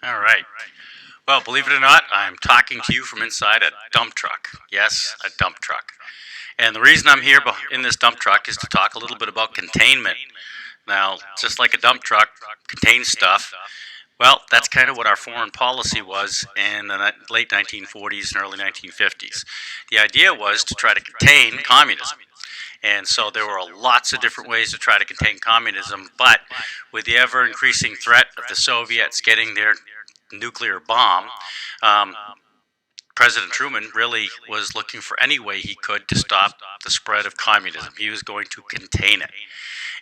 All right. Well, believe it or not, I'm talking to you from inside a dump truck. Yes, a dump truck. And the reason I'm here in this dump truck is to talk a little bit about containment. Now, just like a dump truck contains stuff, well, that's kind of what our foreign policy was in the late 1940s and early 1950s. The idea was to try to contain communism. And so there were lots of different ways to try to contain communism, but with the ever increasing threat of the Soviets getting their nuclear bomb, um, President Truman really was looking for any way he could to stop the spread of communism. He was going to contain it.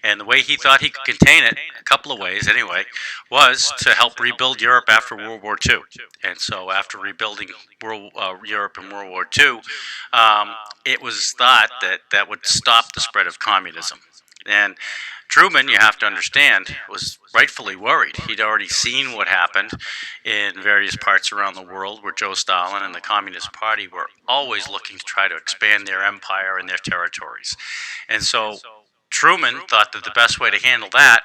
And the way he thought he could contain it, a couple of ways anyway, was to help rebuild Europe after World War II. And so after rebuilding Europe in World War II, it was thought that that would stop the spread of communism. And Truman, you have to understand, was rightfully worried. He'd already seen what happened in various parts around the world where Joe Stalin and the Communist Party were always looking to try to expand their empire and their territories. And so Truman thought that the best way to handle that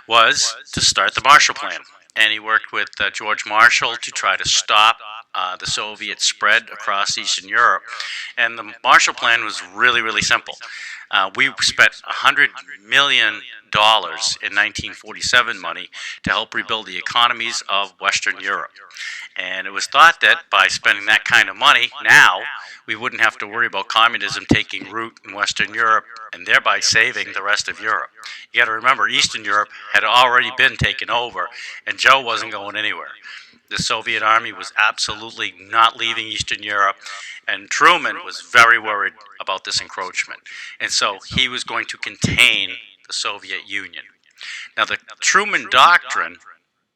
was to start the Marshall Plan. And he worked with George Marshall to try to stop the Soviet spread across Eastern Europe. And the Marshall Plan was really, really simple. We spent $100 million in 1947 money to help rebuild the economies of Western Europe. And it was thought that by spending that kind of money, now we wouldn't have to worry about communism taking root in Western Europe and thereby saving the rest of Europe. You got to remember, Eastern Europe had already been taken over, and Joe wasn't going anywhere. The Soviet army was absolutely not leaving Eastern Europe, and Truman was very worried about this encroachment. And so he was going to contain the Soviet Union. Now, the Truman Doctrine,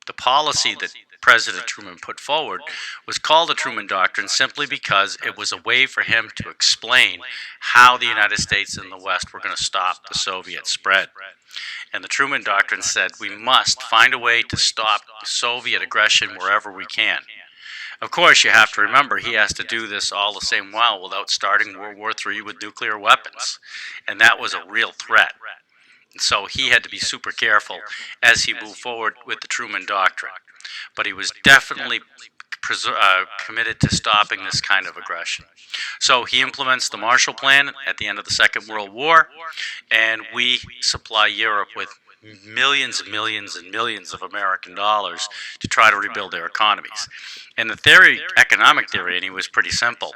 the policy that President Truman put forward, was called the Truman Doctrine simply because it was a way for him to explain how the United States and the West were going to stop the Soviet spread. And the Truman Doctrine said we must find a way to stop Soviet aggression wherever we can. Of course, you have to remember he has to do this all the same while without starting World War III with nuclear weapons. And that was a real threat. So he had to be super careful as he moved forward with the Truman Doctrine. But he was definitely committed to stopping this kind of aggression. So he implements the Marshall Plan at the end of the Second World War, and we supply Europe with millions and millions and millions of American dollars to try to rebuild their economies. And the theory, economic theory, and he was pretty simple.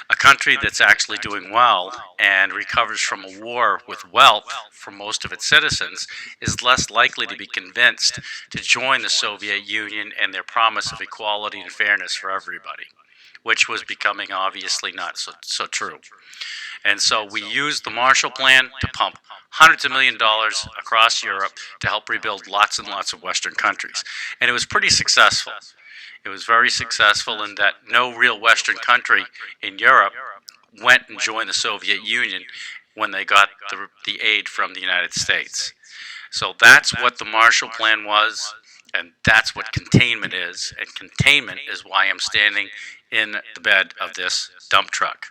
A country that's actually doing well and recovers from a war with wealth for most of its citizens is less likely to be convinced to join the Soviet Union and their promise of equality and fairness for everybody, which was becoming obviously not so true. And so we used the Marshall Plan to pump hundreds of millions of dollars across Europe to help rebuild lots and lots of Western countries. And it was pretty successful. It was very successful in that no real Western country in Europe went and joined the Soviet Union when they got the aid from the United States. So that's what the Marshall Plan was, and that's what containment is. And containment is why I'm standing in the bed of this dump truck.